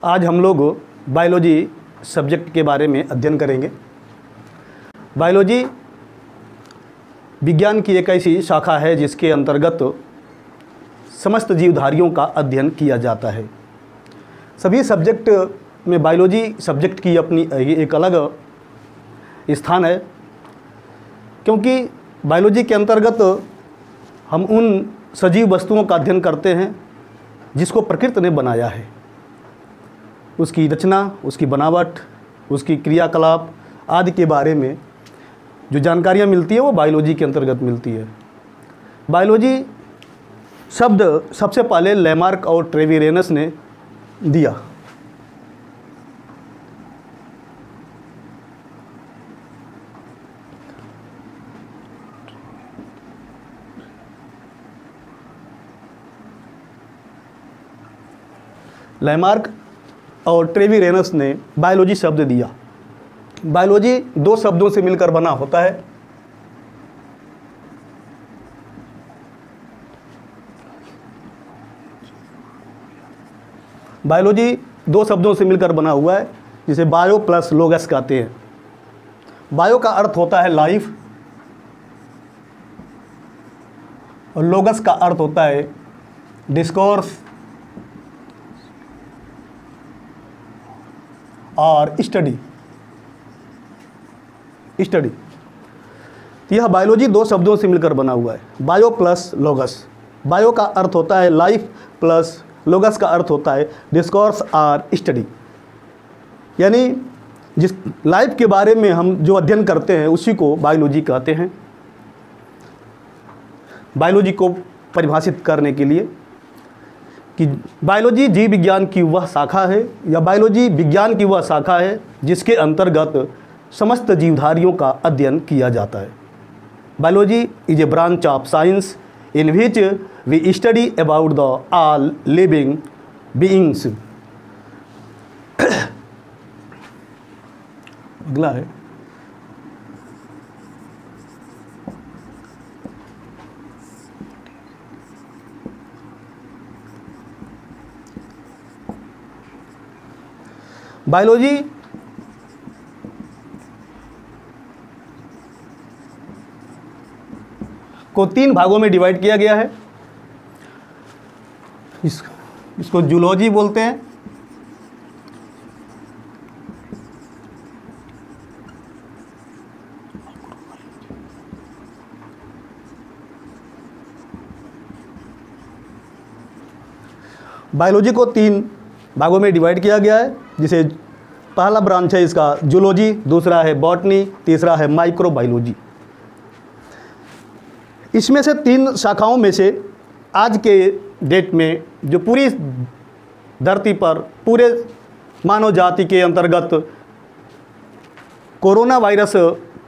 आज हम लोग बायोलॉजी सब्जेक्ट के बारे में अध्ययन करेंगे। बायोलॉजी विज्ञान की एक ऐसी शाखा है जिसके अंतर्गत समस्त जीवधारियों का अध्ययन किया जाता है। सभी सब्जेक्ट में बायोलॉजी सब्जेक्ट की अपनी एक अलग स्थान है, क्योंकि बायोलॉजी के अंतर्गत हम उन सजीव वस्तुओं का अध्ययन करते हैं जिसको प्रकृति ने बनाया है। उसकी रचना, उसकी बनावट, उसकी क्रियाकलाप आदि के बारे में जो जानकारियाँ मिलती है वो बायोलॉजी के अंतर्गत मिलती है। बायोलॉजी शब्द सबसे पहले लैमार्क और ट्रेविरेनस ने दिया। लैमार्क और ट्रेविरेनस ने बायोलॉजी शब्द दिया। बायोलॉजी दो शब्दों से मिलकर बना होता है। बायोलॉजी दो शब्दों से मिलकर बना हुआ है, जिसे बायो प्लस लोगस कहते हैं। बायो का अर्थ होता है लाइफ और लोगस का अर्थ होता है डिस्कोर्स और स्टडी। यह बायोलॉजी दो शब्दों से मिलकर बना हुआ है, बायो प्लस लोगस। बायो का अर्थ होता है लाइफ प्लस लोगस का अर्थ होता है डिस्कोर्स और स्टडी। यानी जिस लाइफ के बारे में हम जो अध्ययन करते हैं उसी को बायोलॉजी कहते हैं। बायोलॉजी को परिभाषित करने के लिए कि बायोलॉजी जीव विज्ञान की वह शाखा है या बायोलॉजी विज्ञान की वह शाखा है जिसके अंतर्गत समस्त जीवधारियों का अध्ययन किया जाता है। Biology is a branch of science in which we study about the all living beings. अगला है बायोलॉजी को तीन भागों में डिवाइड किया गया है। इसको जूलॉजी बोलते हैं, बायोलॉजी को तीन भागों में डिवाइड किया गया है, जिसे पहला ब्रांच है इसका जूलॉजी, दूसरा है बॉटनी, तीसरा है माइक्रोबायोलॉजी। इसमें से तीन शाखाओं में से आज के डेट में जो पूरी धरती पर पूरे मानव जाति के अंतर्गत कोरोना वायरस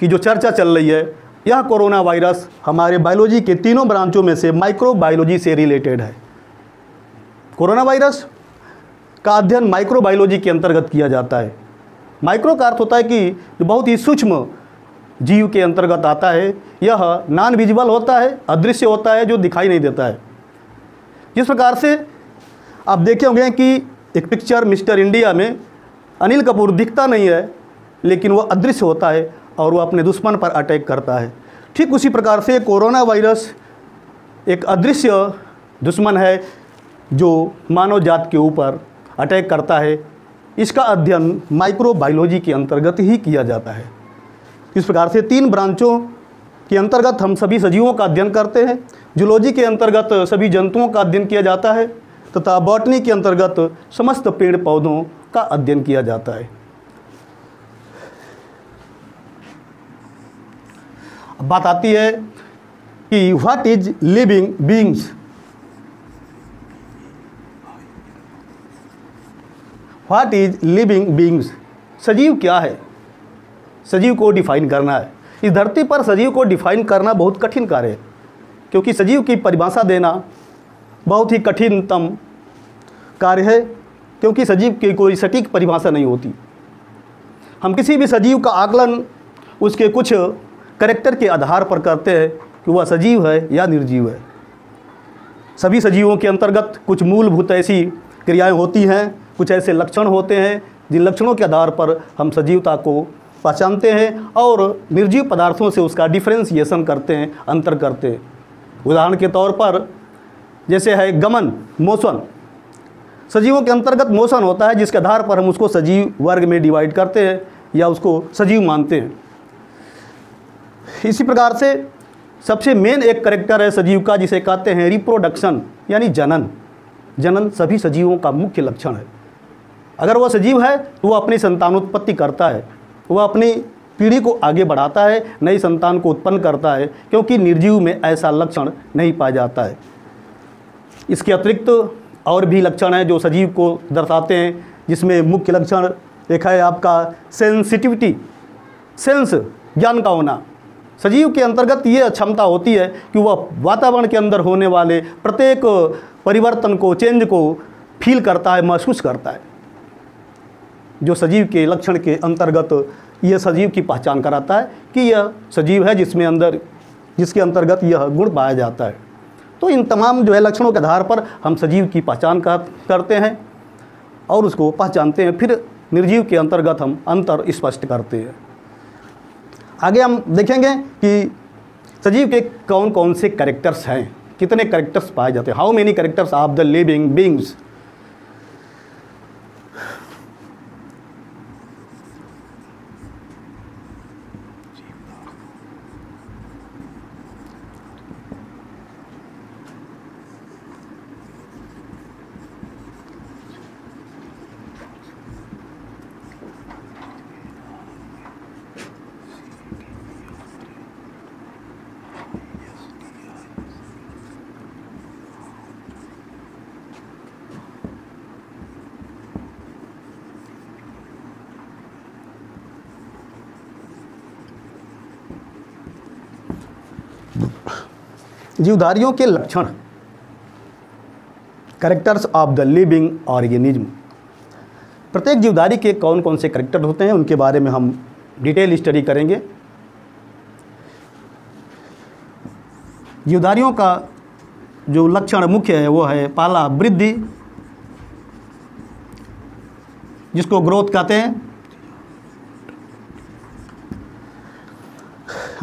की जो चर्चा चल रही है, यह कोरोना वायरस हमारे बायोलॉजी के तीनों ब्रांचों में से माइक्रोबायोलॉजी से रिलेटेड है। कोरोना वायरस का अध्ययन माइक्रोबायोलॉजी के अंतर्गत किया जाता है। माइक्रो का अर्थ होता है कि जो बहुत ही सूक्ष्म जीव के अंतर्गत आता है। यह नॉन विजिबल होता है, अदृश्य होता है, जो दिखाई नहीं देता है। जिस प्रकार से आप देखे होंगे कि एक पिक्चर मिस्टर इंडिया में अनिल कपूर दिखता नहीं है, लेकिन वह अदृश्य होता है और वह अपने दुश्मन पर अटैक करता है। ठीक उसी प्रकार से कोरोना वायरस एक अदृश्य दुश्मन है जो मानव जात के ऊपर अटैक करता है। इसका अध्ययन माइक्रोबायोलॉजी के अंतर्गत ही किया जाता है। इस प्रकार से तीन ब्रांचों के अंतर्गत हम सभी सजीवों का अध्ययन करते हैं। जूलॉजी के अंतर्गत सभी जंतुओं का अध्ययन किया जाता है तथा बॉटनी के अंतर्गत समस्त पेड़ पौधों का अध्ययन किया जाता है। अब बात आती है कि what is living beings. What is living beings, सजीव क्या है? सजीव को डिफाइन करना है। इस धरती पर सजीव को डिफाइन करना बहुत कठिन कार्य है, क्योंकि सजीव की परिभाषा देना बहुत ही कठिनतम कार्य है, क्योंकि सजीव की कोई सटीक परिभाषा नहीं होती। हम किसी भी सजीव का आकलन उसके कुछ कैरेक्टर के आधार पर करते हैं कि वह सजीव है या निर्जीव है। सभी सजीवों के अंतर्गत कुछ मूलभूत ऐसी क्रियाएं होती हैं, कुछ ऐसे लक्षण होते हैं जिन लक्षणों के आधार पर हम सजीवता को पहचानते हैं और निर्जीव पदार्थों से उसका डिफरेंशिएशन करते हैं, अंतर करते हैं। उदाहरण के तौर पर जैसे है गमन, मोशन। सजीवों के अंतर्गत मोशन होता है जिसके आधार पर हम उसको सजीव वर्ग में डिवाइड करते हैं या उसको सजीव मानते हैं। इसी प्रकार से सबसे मेन एक करेक्टर है सजीव का जिसे कहते हैं रिप्रोडक्शन यानी जनन। जनन सभी सजीवों का मुख्य लक्षण है। अगर वह सजीव है तो वह अपनी संतानोत्पत्ति करता है, वह अपनी पीढ़ी को आगे बढ़ाता है, नई संतान को उत्पन्न करता है, क्योंकि निर्जीव में ऐसा लक्षण नहीं पाया जाता है। इसके अतिरिक्त और भी लक्षण हैं जो सजीव को दर्शाते हैं, जिसमें मुख्य लक्षण एक है आपका सेंसिटिविटी, सेंस ज्ञान का होना। सजीव के अंतर्गत ये क्षमता होती है कि वह वातावरण के अंदर होने वाले प्रत्येक परिवर्तन को, चेंज को फील करता है, महसूस करता है। जो सजीव के लक्षण के अंतर्गत यह सजीव की पहचान कराता है कि यह सजीव है जिसके अंतर्गत यह गुण पाया जाता है। तो इन तमाम जो है लक्षणों के आधार पर हम सजीव की पहचान करते हैं और उसको पहचानते हैं। फिर निर्जीव के अंतर्गत हम अंतर स्पष्ट करते हैं। आगे हम देखेंगे कि सजीव के कौन कौन से कैरेक्टर्स हैं, कितने कैरेक्टर्स पाए जाते हैं। How many characters of the living beings. जीवधारियों के लक्षण, characters of the living organism. प्रत्येक जीवधारी के कौन कौन से कैरेक्टर होते हैं उनके बारे में हम डिटेल स्टडी करेंगे। जीवधारियों का जो लक्षण मुख्य है वो है पहला वृद्धि, जिसको ग्रोथ कहते हैं।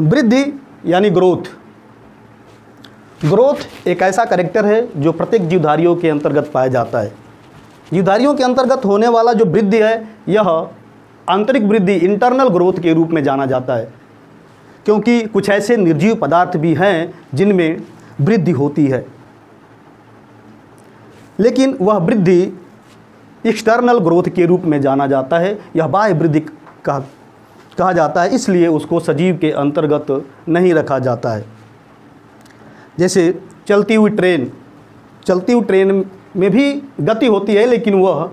वृद्धि यानी ग्रोथ। ग्रोथ एक ऐसा कैरेक्टर है जो प्रत्येक जीवधारियों के अंतर्गत पाया जाता है। जीवधारियों के अंतर्गत होने वाला जो वृद्धि है यह आंतरिक वृद्धि, इंटरनल ग्रोथ के रूप में जाना जाता है, क्योंकि कुछ ऐसे निर्जीव पदार्थ भी हैं जिनमें वृद्धि होती है, लेकिन वह वृद्धि एक्सटर्नल ग्रोथ के रूप में जाना जाता है। यह बाह्य वृद्धि कहा जाता है, इसलिए उसको सजीव के अंतर्गत नहीं रखा जाता है। जैसे चलती हुई ट्रेन में भी गति होती है, लेकिन वह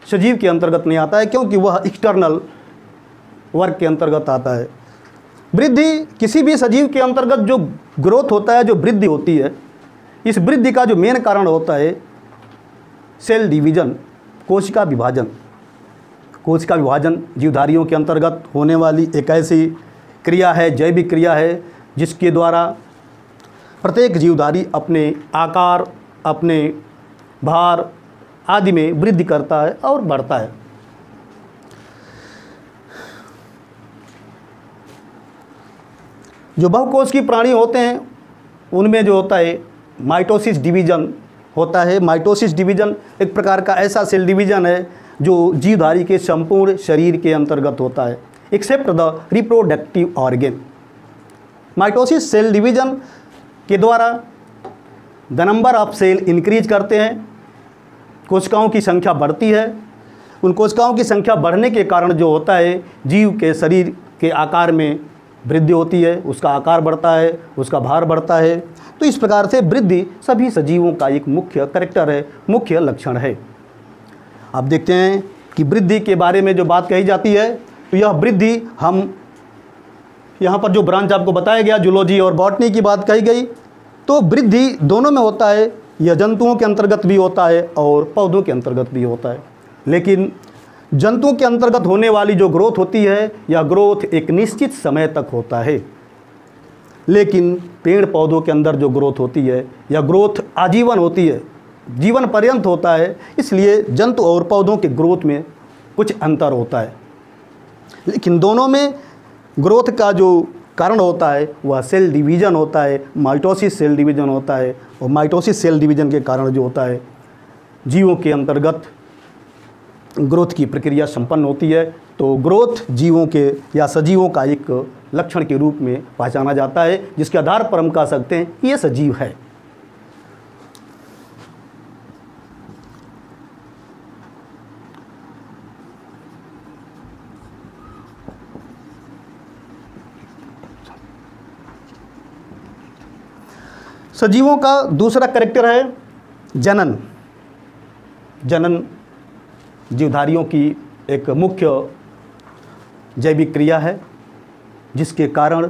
सजीव के अंतर्गत नहीं आता है, क्योंकि वह एक्सटर्नल वर्क के अंतर्गत आता है। वृद्धि किसी भी सजीव के अंतर्गत जो ग्रोथ होता है, जो वृद्धि होती है, इस वृद्धि का जो मेन कारण होता है सेल डिवीजन, कोशिका विभाजन। कोशिका विभाजन जीवधारियों के अंतर्गत होने वाली एक ऐसी क्रिया है, जैविक क्रिया है, जिसके द्वारा प्रत्येक जीवधारी अपने आकार, अपने भार आदि में वृद्धि करता है और बढ़ता है। जो बहुकोश की प्राणी होते हैं उनमें जो होता है माइटोसिस डिवीजन होता है। माइटोसिस डिवीजन एक प्रकार का ऐसा सेल डिवीजन है जो जीवधारी के संपूर्ण शरीर के अंतर्गत होता है, except the reproductive organ. Mitosis cell division के द्वारा the number of cell increase करते हैं, कोशिकाओं की संख्या बढ़ती है। उन कोशिकाओं की संख्या बढ़ने के कारण जो होता है जीव के शरीर के आकार में वृद्धि होती है, उसका आकार बढ़ता है, उसका भार बढ़ता है। तो इस प्रकार से वृद्धि सभी सजीवों का एक मुख्य कैरेक्टर है, मुख्य लक्षण है। आप देखते हैं कि वृद्धि के बारे में जो बात कही जाती है, तो यह वृद्धि हम यहाँ पर जो ब्रांच आपको बताया गया, जूलॉजी और बॉटनी की बात कही गई, तो वृद्धि दोनों में होता है। यह जंतुओं के अंतर्गत भी होता है और पौधों के अंतर्गत भी होता है। लेकिन जंतुओं के अंतर्गत होने वाली जो ग्रोथ होती है, यह ग्रोथ एक निश्चित समय तक होता है, लेकिन पेड़ पौधों के अंदर जो ग्रोथ होती है, यह ग्रोथ आजीवन होती है। जीवन पर्यंत होता है, इसलिए जंतु और पौधों के ग्रोथ में कुछ अंतर होता है। लेकिन दोनों में ग्रोथ का जो कारण होता है वह सेल डिवीज़न होता है, माइटोसिस सेल डिवीज़न होता है। और माइटोसिस सेल डिवीज़न के कारण जो होता है जीवों के अंतर्गत ग्रोथ की प्रक्रिया संपन्न होती है। तो ग्रोथ जीवों के या सजीवों का एक लक्षण के रूप में पहचाना जाता है, जिसके आधार पर हम कह सकते हैं ये सजीव है। सजीवों का दूसरा कैरेक्टर है जनन। जनन जीवधारियों की एक मुख्य जैविक क्रिया है, जिसके कारण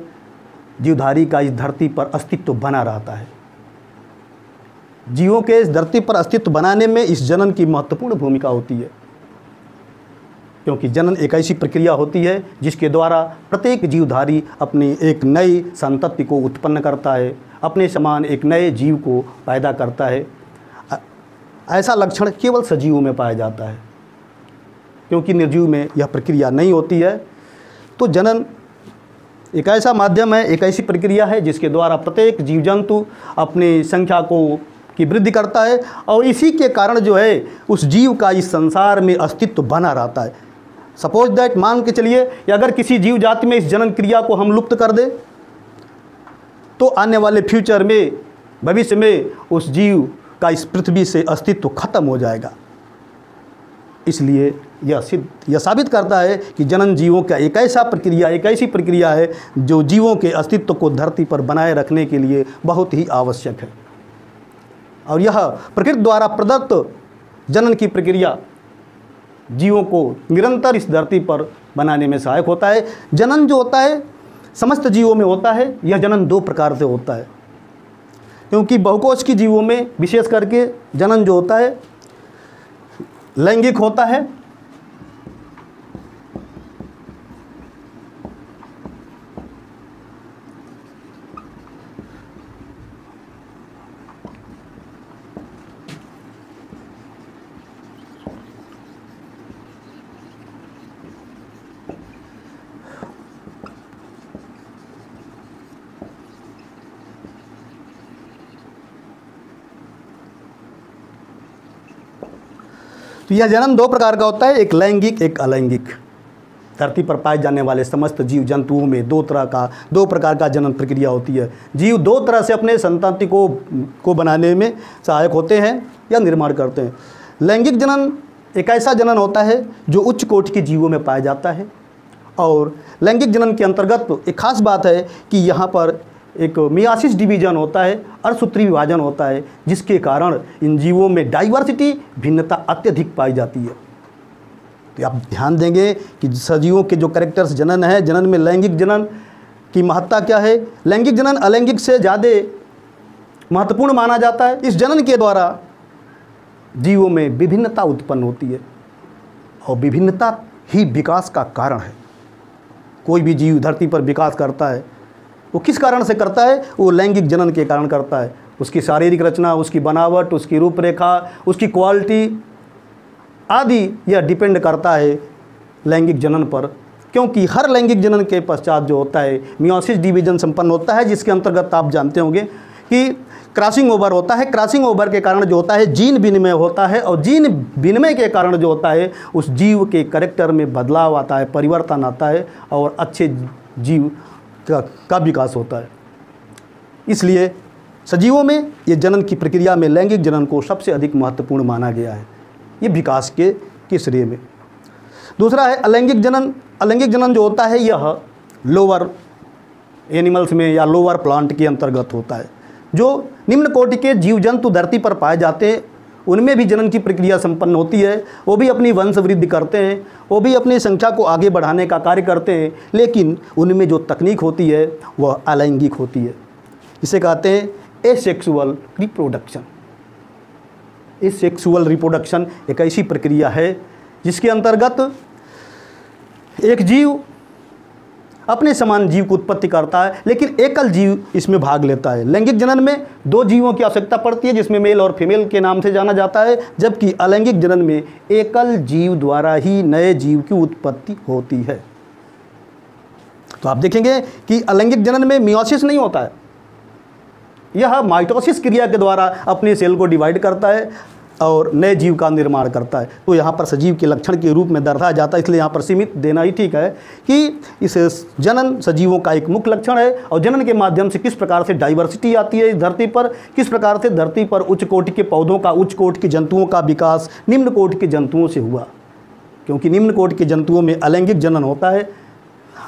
जीवधारी का इस धरती पर अस्तित्व बना रहता है। जीवों के इस धरती पर अस्तित्व बनाने में इस जनन की महत्वपूर्ण भूमिका होती है, क्योंकि जनन एक ऐसी प्रक्रिया होती है जिसके द्वारा प्रत्येक जीवधारी अपनी एक नई संतति को उत्पन्न करता है, अपने समान एक नए जीव को पैदा करता है। ऐसा लक्षण केवल सजीवों में पाया जाता है, क्योंकि निर्जीव में यह प्रक्रिया नहीं होती है। तो जनन एक ऐसा माध्यम है, एक ऐसी प्रक्रिया है जिसके द्वारा प्रत्येक जीव जंतु अपनी संख्या की वृद्धि करता है, और इसी के कारण जो है उस जीव का इस संसार में अस्तित्व बना रहता है। सपोज दैट, मान के चलिए अगर किसी जीव जाति में इस जनन क्रिया को हम लुप्त कर दें तो आने वाले फ्यूचर में, भविष्य में उस जीव का इस पृथ्वी से अस्तित्व खत्म हो जाएगा। इसलिए यह साबित करता है कि जनन जीवों का एक ऐसी प्रक्रिया है जो जीवों के अस्तित्व को धरती पर बनाए रखने के लिए बहुत ही आवश्यक है। और यह प्रकृति द्वारा प्रदत्त जनन की प्रक्रिया जीवों को निरंतर इस धरती पर बनाने में सहायक होता है। जनन जो होता है समस्त जीवों में होता है। यह जनन दो प्रकार से होता है, क्योंकि बहुकोश की जीवों में विशेष करके जनन जो होता है लैंगिक होता है, तो यह जनन दो प्रकार का होता है, एक लैंगिक एक अलैंगिक। धरती पर पाए जाने वाले समस्त जीव जंतुओं में दो प्रकार का जनन प्रक्रिया होती है। जीव दो तरह से अपने संतति को बनाने में सहायक होते हैं या निर्माण करते हैं। लैंगिक जनन एक ऐसा जनन होता है जो उच्च कोटि के जीवों में पाया जाता है, और लैंगिक जनन के अंतर्गत एक खास बात है कि यहाँ पर एक मियासिस डिवीजन होता है, अर्धसूत्री विभाजन होता है, जिसके कारण इन जीवों में डाइवर्सिटी, भिन्नता अत्यधिक पाई जाती है। तो आप ध्यान देंगे कि सजीवों के जो कैरेक्टर्स जनन है, जनन में लैंगिक जनन की महत्ता क्या है। लैंगिक जनन अलैंगिक से ज़्यादा महत्वपूर्ण माना जाता है। इस जनन के द्वारा जीवों में विभिन्नता उत्पन्न होती है, और विभिन्नता ही विकास का कारण है। कोई भी जीव धरती पर विकास करता है, वो किस कारण से करता है? वो लैंगिक जनन के कारण करता है। उसकी शारीरिक रचना, उसकी बनावट, उसकी रूपरेखा, उसकी क्वालिटी आदि यह डिपेंड करता है लैंगिक जनन पर, क्योंकि हर लैंगिक जनन के पश्चात जो होता है मियोसिस डिवीजन संपन्न होता है, जिसके अंतर्गत आप जानते होंगे कि क्रॉसिंग ओवर होता है। क्रॉसिंग ओवर के कारण जो होता है जीन विनिमय होता है, और जीन विनिमय के कारण जो होता है उस जीव के कैरेक्टर में बदलाव आता है, परिवर्तन आता है, और अच्छे जीव का विकास होता है। इसलिए सजीवों में ये जनन की प्रक्रिया में लैंगिक जनन को सबसे अधिक महत्वपूर्ण माना गया है, ये विकास के श्रेय में। दूसरा है अलैंगिक जनन। अलैंगिक जनन जो होता है यह लोअर एनिमल्स में या लोअर प्लांट के अंतर्गत होता है। जो निम्न कोटि के जीव जंतु धरती पर पाए जाते हैं उनमें भी जनन की प्रक्रिया संपन्न होती है। वो भी अपनी वंश वृद्धि करते हैं, वो भी अपनी संख्या को आगे बढ़ाने का कार्य करते हैं, लेकिन उनमें जो तकनीक होती है वह अलैंगिक होती है। इसे कहते हैं एसेक्सुअल रिप्रोडक्शन। एसेक्सुअल रिप्रोडक्शन एक ऐसी प्रक्रिया है जिसके अंतर्गत एक जीव अपने समान जीव की उत्पत्ति करता है, लेकिन एकल जीव इसमें भाग लेता है। लैंगिक जनन में 2 जीवों की आवश्यकता पड़ती है, जिसमें मेल और फीमेल के नाम से जाना जाता है, जबकि अलैंगिक जनन में एकल जीव द्वारा ही नए जीव की उत्पत्ति होती है। तो आप देखेंगे कि अलैंगिक जनन में मियोसिस नहीं होता है, यह माइटोसिस क्रिया के द्वारा अपने सेल को डिवाइड करता है और नए जीव का निर्माण करता है। तो यहाँ पर सजीव के लक्षण के रूप में दर्शाया जाता है, इसलिए यहाँ पर सीमित देना ही ठीक है कि इस जनन सजीवों का एक मुख्य लक्षण है, और जनन के माध्यम से किस प्रकार से डाइवर्सिटी आती है इस धरती पर, किस प्रकार से धरती पर उच्च कोटि के पौधों का, उच्च कोटि के जंतुओं का विकास निम्न कोटि के जंतुओं से हुआ, क्योंकि निम्न कोटि के जंतुओं में अलैंगिक जनन होता है।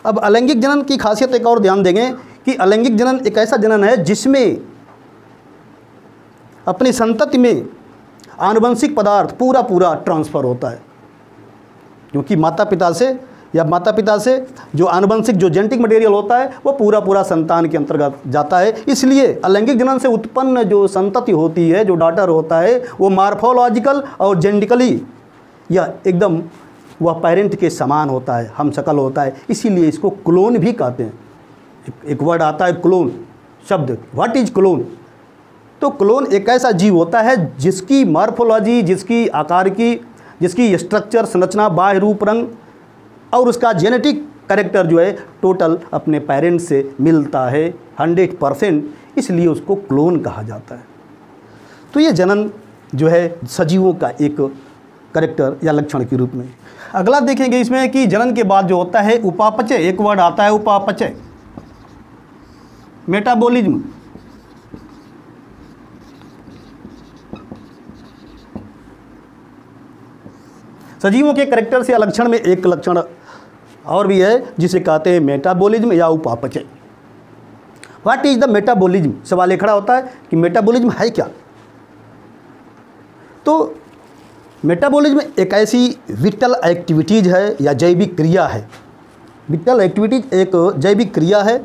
अब अलैंगिक जनन की खासियत एक और ध्यान देंगे कि अलैंगिक जनन एक ऐसा जनन है जिसमें अपनी संतति में आनुवंशिक पदार्थ पूरा ट्रांसफ़र होता है, क्योंकि माता पिता से जो आनुवंशिक जो जेनेटिक मटेरियल होता है वो पूरा संतान के अंतर्गत जाता है। इसलिए अलैंगिक जनन से उत्पन्न जो संतति होती है, जो डॉटर होता है, वो मार्फोलॉजिकल और जेनेटिकली या एकदम वह पेरेंट के समान होता है, हम शकल होता है, इसीलिए इसको क्लोन भी कहते हैं। एक वर्ड आता है क्लोन शब्द, व्हाट इज क्लोन? तो क्लोन एक ऐसा जीव होता है जिसकी मॉर्फोलॉजी, जिसकी आकार की, जिसकी स्ट्रक्चर, संरचना, बाह्य रूप, रंग और उसका जेनेटिक कैरेक्टर जो है टोटल अपने पेरेंट्स से मिलता है 100%, इसलिए उसको क्लोन कहा जाता है। तो ये जनन जो है सजीवों का एक कैरेक्टर या लक्षण के रूप में। अगला देखेंगे इसमें कि जनन के बाद जो होता है उपापचय, एक वर्ड आता है उपापचय, मेटाबॉलिज्म। सजीवों के कैरेक्टर से लक्षण में एक लक्षण और भी है जिसे कहते हैं मेटाबॉलिज्म या उपापचय। What is the metabolism? सवाल ये खड़ा होता है कि मेटाबॉलिज्म है क्या? तो मेटाबॉलिज्म एक ऐसी विटल एक्टिविटीज़ है या जैविक क्रिया है। विटल एक्टिविटीज एक जैविक क्रिया है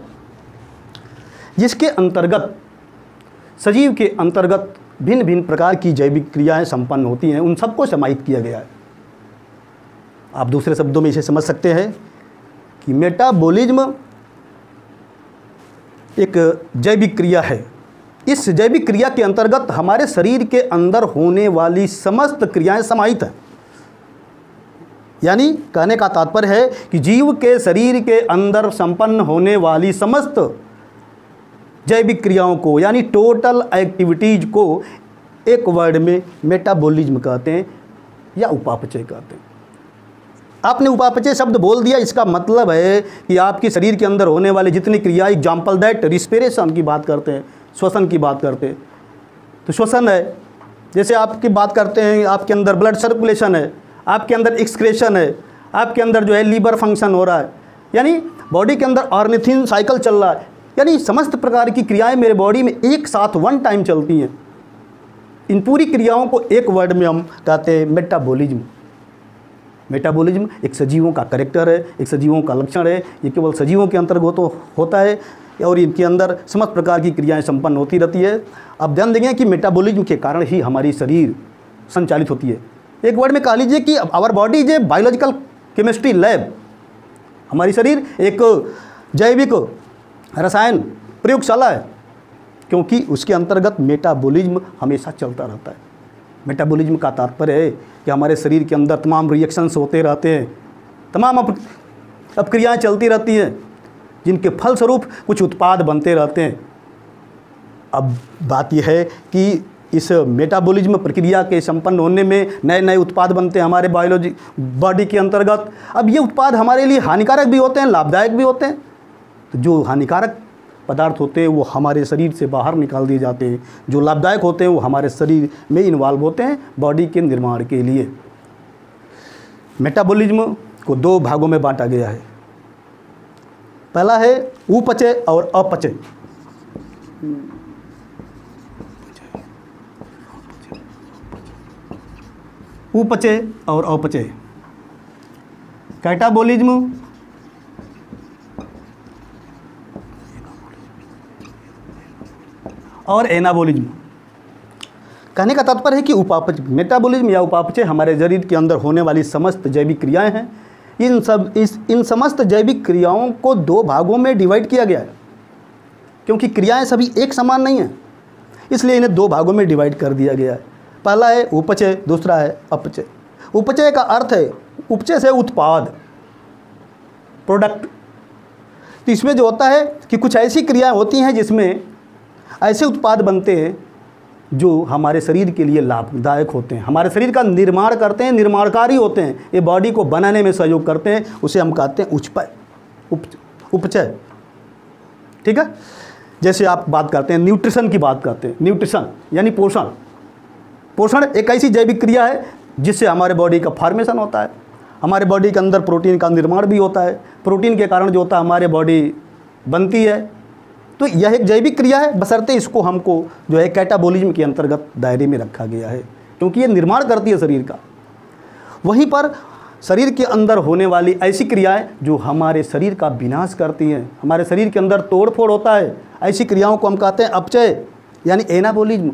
जिसके अंतर्गत सजीव के अंतर्गत भिन्न भिन्न प्रकार की जैविक क्रियाएं संपन्न होती हैं, उन सबको समाहित किया गया है। आप दूसरे शब्दों में इसे समझ सकते हैं कि मेटाबॉलिज्म एक जैविक क्रिया है। इस जैविक क्रिया के अंतर्गत हमारे शरीर के अंदर होने वाली समस्त क्रियाएं समाहित हैं। यानी कहने का तात्पर्य है कि जीव के शरीर के अंदर संपन्न होने वाली समस्त जैविक क्रियाओं को यानी टोटल एक्टिविटीज को एक वर्ड में मेटाबॉलिज्म कहते हैं या उपापचय कहते हैं। आपने उपापचय शब्द बोल दिया, इसका मतलब है कि आपके शरीर के अंदर होने वाली जितनी क्रिया, एग्जाम्पल दैट रिस्पिरेशन की बात करते हैं, श्वसन की बात करते हैं, तो श्वसन है, जैसे आपकी बात करते हैं आपके अंदर ब्लड सर्कुलेशन है, आपके अंदर एक्सक्रेशन है, आपके अंदर जो है लीवर फंक्शन हो रहा है, यानी बॉडी के अंदर ऑर्निथिन साइकिल चल रहा है, यानी समस्त प्रकार की क्रियाएं मेरे बॉडी में एक साथ वन टाइम चलती हैं। इन पूरी क्रियाओं को एक वर्ड में हम कहते हैं मेटाबॉलिज्म। मेटाबॉलिज्म एक सजीवों का कैरेक्टर है, एक सजीवों का लक्षण है, ये केवल सजीवों के अंतर्गत होता है और इनके अंदर समस्त प्रकार की क्रियाएं संपन्न होती रहती है। अब ध्यान देंगे कि मेटाबॉलिज्म के कारण ही हमारी शरीर संचालित होती है। एक वर्ड में कह लीजिए कि our body is a biological chemistry lab. हमारी शरीर एक जैविक रसायन प्रयोगशाला है, क्योंकि उसके अंतर्गत मेटाबॉलिज्म हमेशा चलता रहता है। मेटाबॉलिज्म का तात्पर्य है कि हमारे शरीर के अंदर तमाम रिएक्शंस होते रहते हैं, तमाम अपक्रियाएँ चलती रहती हैं, जिनके फलस्वरूप कुछ उत्पाद बनते रहते हैं। अब बात यह है कि इस मेटाबॉलिज्म प्रक्रिया के संपन्न होने में नए नए उत्पाद बनते हैं हमारे बॉडी के अंतर्गत। अब ये उत्पाद हमारे लिए हानिकारक भी होते हैं, लाभदायक भी होते हैं। तो जो हानिकारक पदार्थ होते हैं वो हमारे शरीर से बाहर निकाल दिए जाते हैं, जो लाभदायक होते हैं वो हमारे शरीर में इन्वॉल्व होते हैं बॉडी के निर्माण के लिए। मेटाबॉलिज्म को 2 भागों में बांटा गया है। पहला है उपचय और अपचय। उपचय और अपचय, कैटाबॉलिज्म और एनाबॉलिज्म। कहने का तात्पर्य है कि मेटाबॉलिज्म या उपापचय हमारे शरीर के अंदर होने वाली समस्त जैविक क्रियाएं हैं, इन समस्त जैविक क्रियाओं को दो भागों में डिवाइड किया गया है, क्योंकि क्रियाएं सभी एक समान नहीं हैं, इसलिए इन्हें दो भागों में डिवाइड कर दिया गया है। पहला है उपचय, दूसरा है अपचय। उपचय का अर्थ है उपचय से उत्पाद, प्रोडक्ट। तो इसमें जो होता है कि कुछ ऐसी क्रियाएं होती हैं जिसमें ऐसे उत्पाद बनते हैं जो हमारे शरीर के लिए लाभदायक होते हैं, हमारे शरीर का निर्माण करते हैं, निर्माणकारी होते हैं, ये बॉडी को बनाने में सहयोग करते हैं, उसे हम कहते हैं उपचय। ठीक है। जैसे आप बात करते हैं न्यूट्रिशन की बात करते हैं, न्यूट्रिशन यानी पोषण। पोषण एक ऐसी जैविक क्रिया है जिससे हमारे बॉडी का फॉर्मेशन होता है, हमारे बॉडी के अंदर प्रोटीन का निर्माण भी होता है, प्रोटीन के कारण जो होता है हमारे बॉडी बनती है। तो यह एक जैविक क्रिया है, बशर्ते इसको हमको जो है कैटाबॉलिज्म के अंतर्गत दायरे में रखा गया है, क्योंकि ये निर्माण करती है शरीर का। वहीं पर शरीर के अंदर होने वाली ऐसी क्रियाएं जो हमारे शरीर का विनाश करती हैं, हमारे शरीर के अंदर तोड़ फोड़ होता है, ऐसी क्रियाओं को हम कहते हैं अपचय यानी एनाबॉलिज्म।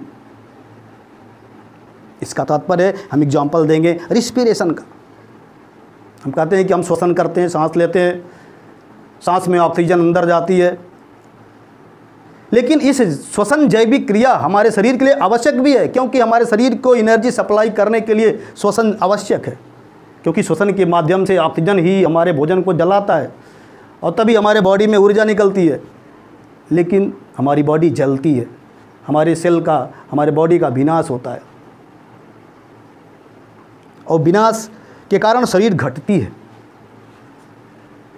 इसका तात्पर्य है, हम एग्जाम्पल देंगे रिस्पिरेशन का। हम कहते हैं कि हम श्वसन करते हैं, सांस लेते हैं, सांस में ऑक्सीजन अंदर जाती है, लेकिन इस श्वसन जैविक क्रिया हमारे शरीर के लिए आवश्यक भी है, क्योंकि हमारे शरीर को एनर्जी सप्लाई करने के लिए श्वसन आवश्यक है, क्योंकि श्वसन के माध्यम से ऑक्सीजन ही हमारे भोजन को जलाता है और तभी हमारे बॉडी में ऊर्जा निकलती है। लेकिन हमारी बॉडी जलती है, हमारे सेल का, हमारे बॉडी का विनाश होता है और विनाश के कारण शरीर घटती है,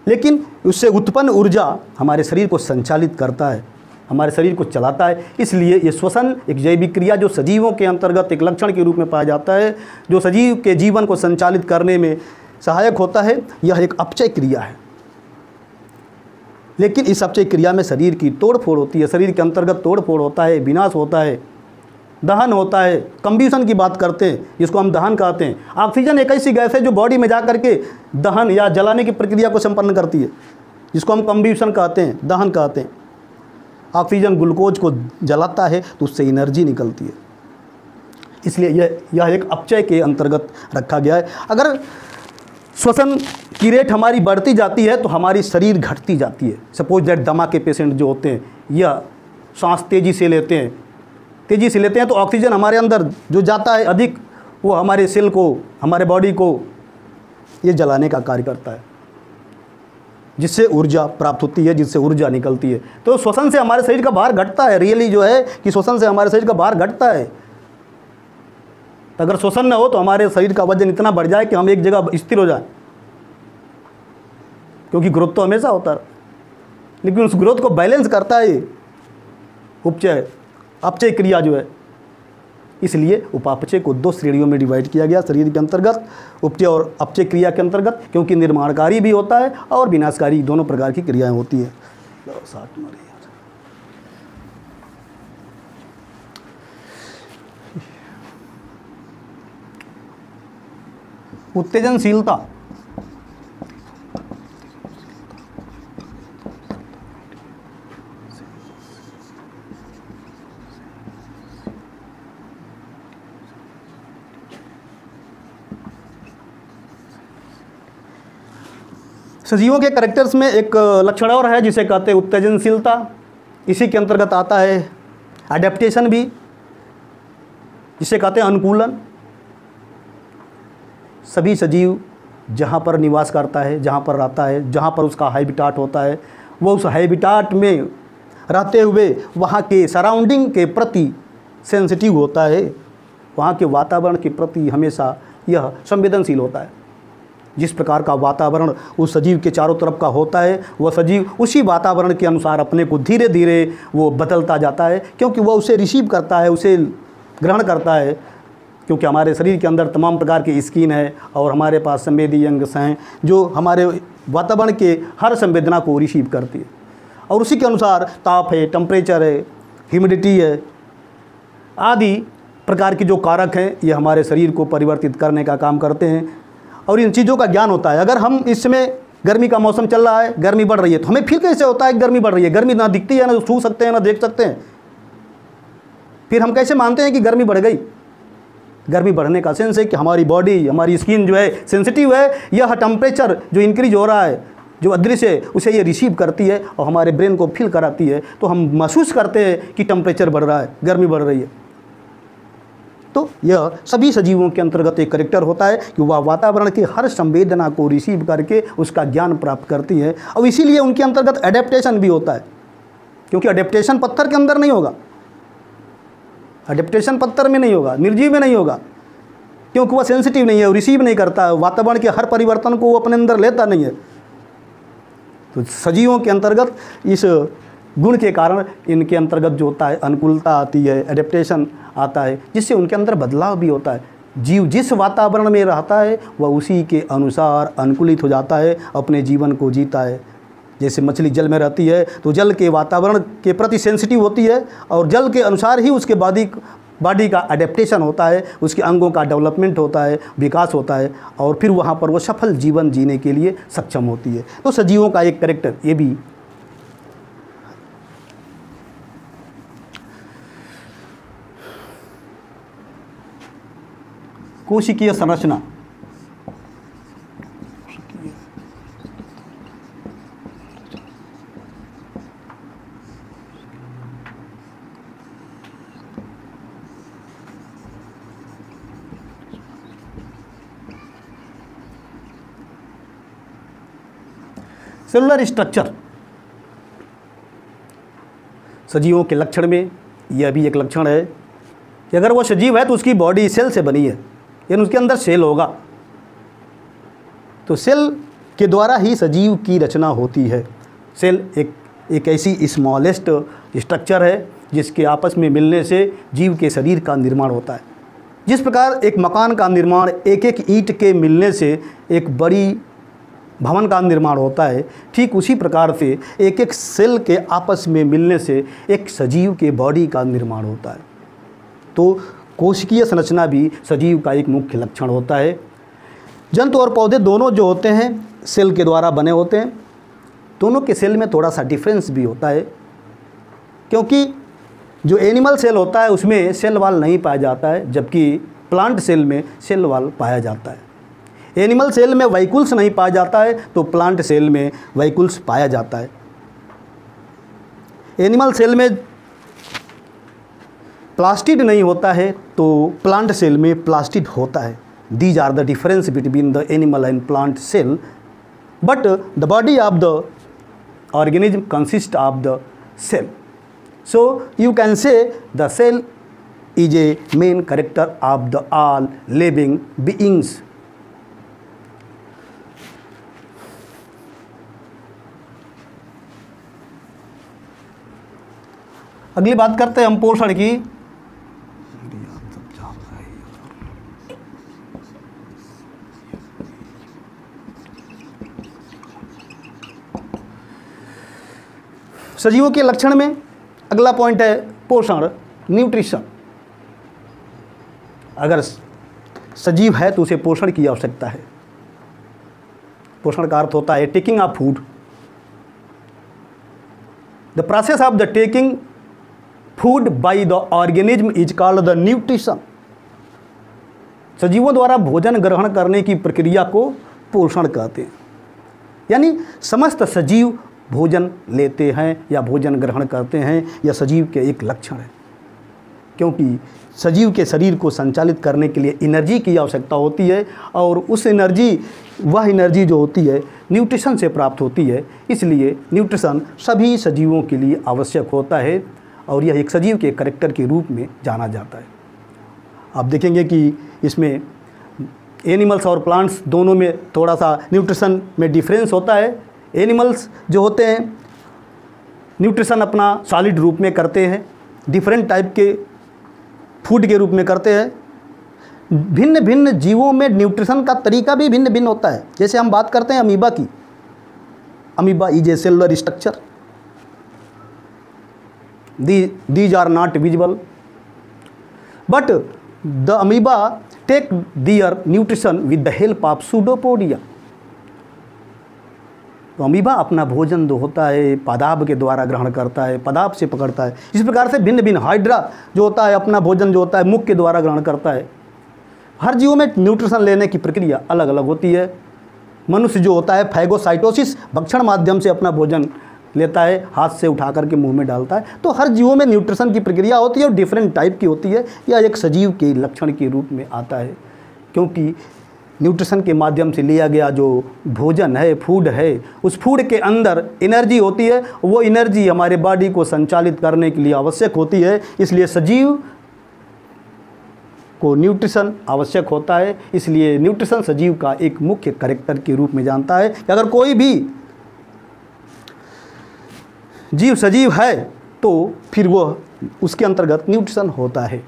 लेकिन उससे उत्पन्न ऊर्जा हमारे शरीर को संचालित करता है, हमारे शरीर को चलाता है। इसलिए ये श्वसन एक जैविक क्रिया जो सजीवों के अंतर्गत एक लक्षण के रूप में पाया जाता है, जो सजीव के जीवन को संचालित करने में सहायक होता है, यह एक अपचय क्रिया है। लेकिन इस अपचय क्रिया में शरीर की तोड़ फोड़ होती है, शरीर के अंतर्गत तोड़ फोड़ होता है, विनाश होता है, दहन होता है। कंब्यूशन की बात करते हैं, जिसको हम दहन कहते हैं। ऑक्सीजन एक ऐसी गैस है जो बॉडी में जा करके दहन या जलाने की प्रक्रिया को संपन्न करती है, जिसको हम कंब्यूशन कहते हैं, दहन कहते हैं। ऑक्सीजन ग्लूकोज को जलाता है तो उससे एनर्जी निकलती है, इसलिए यह एक अपचय के अंतर्गत रखा गया है। अगर श्वसन की रेट हमारी बढ़ती जाती है तो हमारी शरीर घटती जाती है। सपोज दैट दमा के पेशेंट जो होते हैं, यह सांस तेज़ी से लेते हैं तो ऑक्सीजन हमारे अंदर जो जाता है अधिक, वो हमारे सेल को, हमारे बॉडी को ये जलाने का कार्य करता है, जिससे ऊर्जा प्राप्त होती है, जिससे ऊर्जा निकलती है। तो श्वसन से हमारे शरीर का भार घटता है। रियली जो है कि श्वसन से हमारे शरीर का भार घटता है। तो अगर श्वसन न हो तो हमारे शरीर का वजन इतना बढ़ जाए कि हम एक जगह स्थिर हो जाए, क्योंकि ग्रोथ तो हमेशा होता है, लेकिन उस ग्रोथ को बैलेंस करता है उपचय, अपचय क्रिया जो है। इसलिए उपापचय को दो श्रेणियों में डिवाइड किया गया शरीर के अंतर्गत, उपचय और अपचय क्रिया के अंतर्गत, क्योंकि निर्माणकारी भी होता है और विनाशकारी, दोनों प्रकार की क्रियाएं होती हैं। उत्तेजनशीलता। सजीवों के कैरेक्टर्स में एक लक्षण और है जिसे कहते हैं उत्तेजनशीलता। इसी के अंतर्गत आता है एडेप्टेशन भी, जिसे कहते हैं अनुकूलन। सभी सजीव जहाँ पर निवास करता है, जहाँ पर रहता है, जहाँ पर उसका हैबिटाट होता है, वो उस हैबिटाट में रहते हुए वहाँ के सराउंडिंग के प्रति सेंसिटिव होता है, वहाँ के वातावरण के प्रति हमेशा यह संवेदनशील होता है। जिस प्रकार का वातावरण उस सजीव के चारों तरफ का होता है, वह सजीव उसी वातावरण के अनुसार अपने को धीरे धीरे वो बदलता जाता है, क्योंकि वह उसे रिसीव करता है, उसे ग्रहण करता है। क्योंकि हमारे शरीर के अंदर तमाम प्रकार की स्किन है और हमारे पास संवेदी अंग हैं जो हमारे वातावरण के हर संवेदना को रिसीव करती है, और उसी के अनुसार ताप है, टेम्परेचर है, ह्यूमिडिटी है आदि प्रकार के जो कारक हैं, ये हमारे शरीर को परिवर्तित करने का काम करते हैं। और इन चीज़ों का ज्ञान होता है। अगर हम इस समय गर्मी का मौसम चल रहा है, गर्मी बढ़ रही है, तो हमें फील कैसे होता है गर्मी बढ़ रही है? गर्मी ना दिखती है, ना छू सकते हैं, ना देख सकते हैं, फिर हम कैसे मानते हैं कि गर्मी बढ़ गई? गर्मी बढ़ने का सेंस है कि हमारी बॉडी, हमारी स्किन जो है सेंसिटिव है, यह टेम्परेचर जो इंक्रीज हो रहा है, जो अदृश्य है, उसे ये रिसीव करती है और हमारे ब्रेन को फील कराती है, तो हम महसूस करते हैं कि टेम्परेचर बढ़ रहा है, गर्मी बढ़ रही है। तो यह सभी सजीवों के अंतर्गत एक करेक्टर होता है कि वह वातावरण की हर संवेदना को रिसीव करके उसका ज्ञान प्राप्त करती है, और इसीलिए उनके अंतर्गत एडेप्टेशन भी होता है, क्योंकि एडेप्टेशन पत्थर के अंदर नहीं होगा, एडेप्टेशन पत्थर में नहीं होगा, निर्जीव में नहीं होगा, क्योंकि वह सेंसिटिव नहीं है, वो रिसीव नहीं करता है, वातावरण के हर परिवर्तन को वो अपने अंदर लेता नहीं है। तो सजीवों के अंतर्गत इस गुण के कारण इनके अंतर्गत जो होता है अनुकूलता आती है, एडेप्टेशन आता है, जिससे उनके अंदर बदलाव भी होता है। जीव जिस वातावरण में रहता है वह उसी के अनुसार अनुकूलित हो जाता है, अपने जीवन को जीता है। जैसे मछली जल में रहती है तो जल के वातावरण के प्रति सेंसिटिव होती है, और जल के अनुसार ही उसके बॉडी का एडेप्टेशन होता है, उसके अंगों का डेवलपमेंट होता है, विकास होता है, और फिर वहाँ पर वो सफल जीवन जीने के लिए सक्षम होती है। तो सजीवों का एक कैरेक्टर ये भी। कोशिकीय संरचना, सेलुलर स्ट्रक्चर सजीवों के लक्षण में यह भी एक लक्षण है कि अगर वो सजीव है तो उसकी बॉडी सेल से बनी है, यानी उसके अंदर सेल होगा। तो सेल के द्वारा ही सजीव की रचना होती है। सेल एक ऐसी स्मॉलेस्ट स्ट्रक्चर है जिसके आपस में मिलने से जीव के शरीर का निर्माण होता है। जिस प्रकार एक मकान का निर्माण एक एक ईंट के मिलने से एक बड़ी भवन का निर्माण होता है, ठीक उसी प्रकार से एक एक सेल के आपस में मिलने से एक सजीव के बॉडी का निर्माण होता है। तो कोशिकीय संरचना भी सजीव का एक मुख्य लक्षण होता है। जंतु और पौधे दोनों जो होते हैं सेल के द्वारा बने होते हैं। दोनों के सेल में थोड़ा सा डिफरेंस भी होता है, क्योंकि जो एनिमल सेल होता है उसमें सेल वॉल नहीं पाया जाता है, जबकि प्लांट सेल में सेल वॉल पाया जाता है। एनिमल सेल में वैक्यूल्स नहीं पाया जाता है तो प्लांट सेल में वैक्यूल्स पाया जाता है। एनिमल सेल में प्लास्टिड नहीं होता है तो प्लांट सेल में प्लास्टिड होता है। These are the difference between the animal and plant cell, but the body of the organism consist of the cell. So you can say the cell is a main character of the all living beings. अगली बात करते हैं हम पोषण की। सजीवों के लक्षण में अगला पॉइंट है पोषण, न्यूट्रिशन। अगर सजीव है तो उसे पोषण की आवश्यकता है। पोषण का अर्थ होता है taking of food. The process of the taking food by the organism is called the nutrition. सजीवों द्वारा भोजन ग्रहण करने की प्रक्रिया को पोषण कहते हैं। यानी समस्त सजीव भोजन लेते हैं या भोजन ग्रहण करते हैं, यह सजीव के एक लक्षण है, क्योंकि सजीव के शरीर को संचालित करने के लिए एनर्जी की आवश्यकता होती है, और उस वह एनर्जी जो होती है न्यूट्रिशन से प्राप्त होती है। इसलिए न्यूट्रिशन सभी सजीवों के लिए आवश्यक होता है, और यह एक सजीव के कैरेक्टर के रूप में जाना जाता है। आप देखेंगे कि इसमें एनिमल्स और प्लांट्स दोनों में थोड़ा सा न्यूट्रिशन में डिफरेंस होता है। एनिमल्स जो होते हैं न्यूट्रिशन अपना सॉलिड रूप में करते हैं, डिफरेंट टाइप के फूड के रूप में करते हैं। भिन्न भिन्न जीवों में न्यूट्रिशन का तरीका भी भिन्न भिन्न होता है। जैसे हम बात करते हैं अमीबा की। Amoeba is a cellular structure. These are not visible, but the amoeba take their nutrition with the help of pseudopodia. तो अमीबा अपना भोजन जो होता है पादाब के द्वारा ग्रहण करता है, पादाब से पकड़ता है। इस प्रकार से भिन्न भिन्न हाइड्रा जो होता है अपना भोजन जो होता है मुख के द्वारा ग्रहण करता है। हर जीव में न्यूट्रिशन लेने की प्रक्रिया अलग अलग होती है। मनुष्य जो होता है फैगोसाइटोसिस, भक्षण माध्यम से अपना भोजन लेता है, हाथ से उठा करके मुंह में डालता है। तो हर जीवों में न्यूट्रिशन की प्रक्रिया होती है और डिफरेंट टाइप की होती है। यह एक सजीव के लक्षण के रूप में आता है, क्योंकि न्यूट्रिशन के माध्यम से लिया गया जो भोजन है, फूड है, उस फूड के अंदर एनर्जी होती है। वो एनर्जी हमारे बॉडी को संचालित करने के लिए आवश्यक होती है। इसलिए सजीव को न्यूट्रिशन आवश्यक होता है। इसलिए न्यूट्रिशन सजीव का एक मुख्य कैरेक्टर के रूप में जानता है कि अगर कोई भी जीव सजीव है तो फिर वह उसके अंतर्गत न्यूट्रिशन होता है।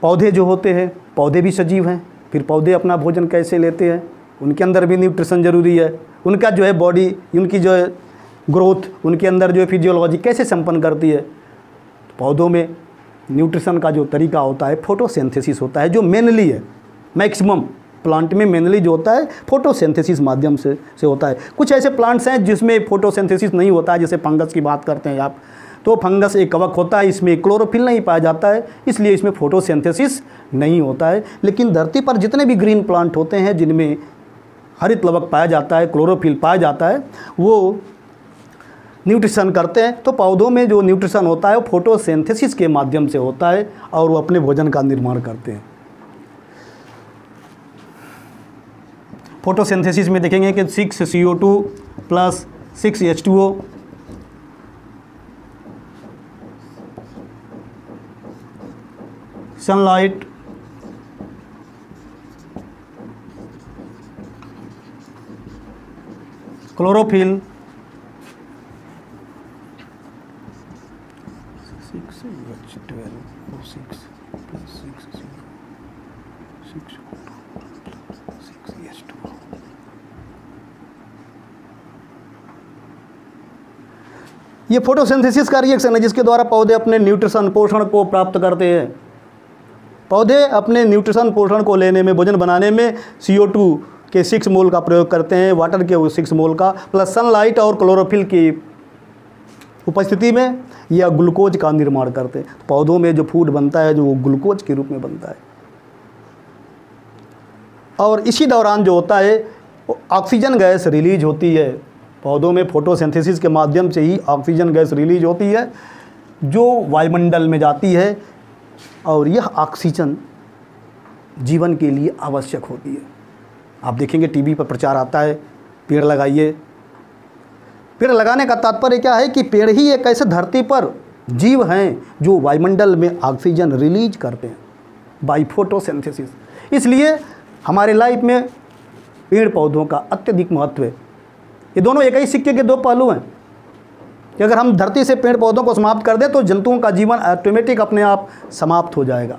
पौधे जो होते हैं, पौधे भी सजीव हैं। फिर पौधे अपना भोजन कैसे लेते हैं, उनके अंदर भी न्यूट्रिशन ज़रूरी है। उनका जो है बॉडी, उनकी जो है ग्रोथ, उनके अंदर जो है फिजियोलॉजी कैसे संपन्न करती है। पौधों में न्यूट्रिशन का जो तरीका होता है फोटोसिंथेसिस होता है, जो मेनली है। मैक्सिमम प्लांट में मेनली जो होता है फोटोसिंथेसिस माध्यम से होता है। कुछ ऐसे प्लांट्स हैं जिसमें फोटोसिंथेसिस नहीं होता है, जैसे फंगस की बात करते हैं आप, तो फंगस एक कवक होता है, इसमें क्लोरोफिल नहीं पाया जाता है, इसलिए इसमें फोटोसिंथेसिस नहीं होता है। लेकिन धरती पर जितने भी ग्रीन प्लांट होते हैं जिनमें हरित लवक पाया जाता है, क्लोरोफिल पाया जाता है, वो न्यूट्रिशन करते हैं। तो पौधों में जो न्यूट्रिशन होता है वो फोटोसिंथेसिस के माध्यम से होता है और वो अपने भोजन का निर्माण करते हैं। फोटोसिंथेसिस में देखेंगे कि 6 CO2 plus 6 H2O, sunlight, chlorophyll, 6H2O। ये फोटोसिंथेसिस का रिएक्शन है जिसके द्वारा पौधे अपने न्यूट्रिशन पोषण को प्राप्त करते हैं। पौधे अपने न्यूट्रिशन पोषण को लेने में, भोजन बनाने में CO2 के 6 मोल का प्रयोग करते हैं, वाटर के 6 मोल का, प्लस सनलाइट और क्लोरोफिल की उपस्थिति में यह ग्लूकोज का निर्माण करते हैं। पौधों में जो फूड बनता है जो वो ग्लूकोज के रूप में बनता है। और इसी दौरान जो होता है ऑक्सीजन गैस रिलीज होती है। पौधों में फोटोसिंथेसिस के माध्यम से ही ऑक्सीजन गैस रिलीज होती है जो वायुमंडल में जाती है, और यह ऑक्सीजन जीवन के लिए आवश्यक होती है। आप देखेंगे टीवी पर प्रचार आता है, पेड़ लगाइए। पेड़ लगाने का तात्पर्य क्या है कि पेड़ ही एक ऐसे धरती पर जीव हैं जो वायुमंडल में ऑक्सीजन रिलीज करते हैं बाय फोटोसिंथेसिस। इसलिए हमारे लाइफ में पेड़ पौधों का अत्यधिक महत्व है। ये दोनों एक ही सिक्के के दो पहलू हैं कि अगर हम धरती से पेड़ पौधों को समाप्त कर दें तो जंतुओं का जीवन ऑटोमेटिक अपने आप समाप्त हो जाएगा।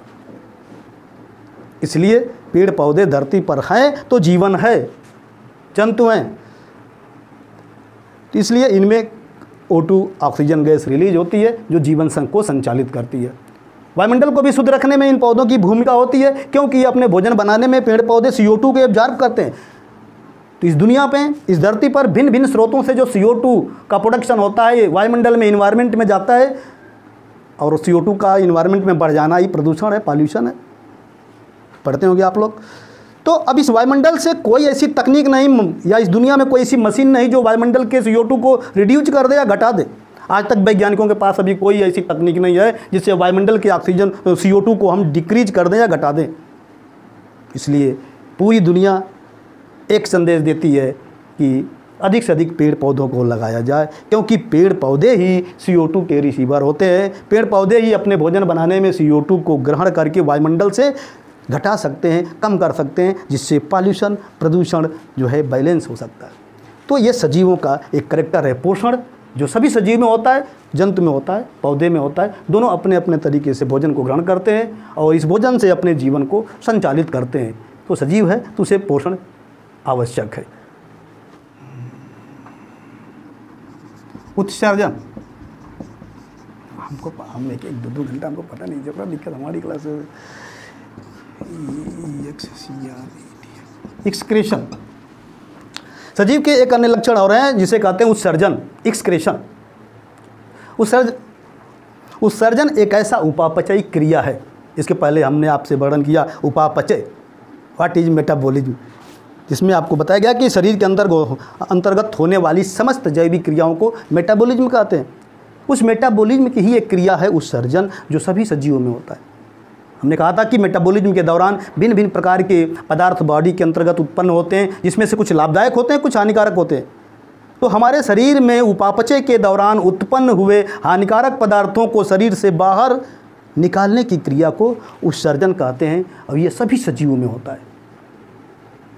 इसलिए पेड़ पौधे धरती पर हैं तो जीवन है, जंतु हैं, तो इसलिए इनमें O2 ऑक्सीजन गैस रिलीज होती है जो जीवन को संचालित करती है। वायुमंडल को भी शुद्ध रखने में इन पौधों की भूमिका होती है, क्योंकि ये अपने भोजन बनाने में पेड़ पौधे CO2 को एब्जॉर्ब करते हैं। तो इस दुनिया पे, इस धरती पर भिन्न भिन्न स्रोतों से जो CO2 का प्रोडक्शन होता है ये वायुमंडल में, इन्वायरमेंट में जाता है, और CO2 का इन्वायरमेंट में बढ़ जाना ही प्रदूषण है, पॉल्यूशन है। पढ़ते होंगे आप लोग। तो अब इस वायुमंडल से कोई ऐसी तकनीक नहीं, या इस दुनिया में कोई ऐसी मशीन नहीं जो वायुमंडल के CO2 को रिड्यूस कर दे या घटा दे। आज तक वैज्ञानिकों के पास अभी कोई ऐसी तकनीक नहीं है जिससे वायुमंडल के ऑक्सीजन CO2 को हम डिक्रीज कर दें या घटा दें। इसलिए पूरी दुनिया एक संदेश देती है कि अधिक से अधिक पेड़ पौधों को लगाया जाए, क्योंकि पेड़ पौधे ही CO2 के रिसीवर होते हैं। पेड़ पौधे ही अपने भोजन बनाने में CO2 को ग्रहण करके वायुमंडल से घटा सकते हैं, कम कर सकते हैं, जिससे पॉल्यूशन, प्रदूषण जो है बैलेंस हो सकता है। तो ये सजीवों का एक करैक्टर है। पोषण जो सभी सजीव में होता है, जंतु में होता है, पौधे में होता है। दोनों अपने अपने तरीके से भोजन को ग्रहण करते हैं और इस भोजन से अपने जीवन को संचालित करते हैं। तो सजीव है तो उसे पोषण आवश्यक है। उत्सर्जन, हम एक दो घंटा हमको पता नहीं चल रहा, दिक्कत हमारी क्लास में। एक्सक्रेशन, सजीव के एक अन्य लक्षण और हैं जिसे कहते हैं उत्सर्जन, एक्सक्रेशन। उत्सर्जन एक ऐसा उपापचयी क्रिया है इसके पहले हमने आपसे वर्णन किया उपापचय, व्हाट इज मेटाबॉलिज्म, जिसमें आपको बताया गया कि शरीर के अंतर्गत होने वाली समस्त जैविक क्रियाओं को मेटाबॉलिज्म कहते हैं। उस मेटाबॉलिज्म की ही एक क्रिया है उत्सर्जन, जो सभी सजीवों में होता है। हमने कहा था कि मेटाबॉलिज्म के दौरान भिन्न भिन्न प्रकार के पदार्थ बॉडी के अंतर्गत उत्पन्न होते हैं, जिसमें से कुछ लाभदायक होते हैं, कुछ हानिकारक होते हैं। तो हमारे शरीर में उपापचय के दौरान उत्पन्न हुए हानिकारक पदार्थों को शरीर से बाहर निकालने की क्रिया को उत्सर्जन कहते हैं, और ये सभी सजीवों में होता है।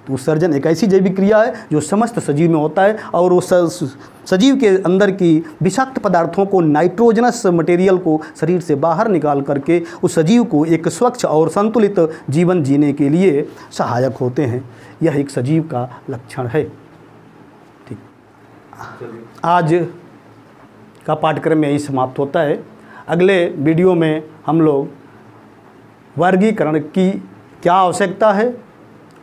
तो उत्सर्जन एक ऐसी जैविक क्रिया है जो समस्त सजीव में होता है, और वो सजीव के अंदर की विषाक्त पदार्थों को, नाइट्रोजनस मटेरियल को शरीर से बाहर निकाल करके उस सजीव को एक स्वच्छ और संतुलित जीवन जीने के लिए सहायक होते हैं। यह एक सजीव का लक्षण है। ठीक, आज का पाठ्यक्रम यही समाप्त होता है। अगले वीडियो में हम लोग वर्गीकरण की क्या आवश्यकता है,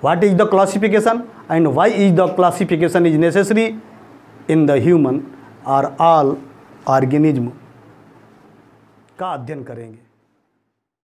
what is the classification and why is the classification is necessary in the human और ऑल ऑर्गेनिज्म का अध्ययन करेंगे।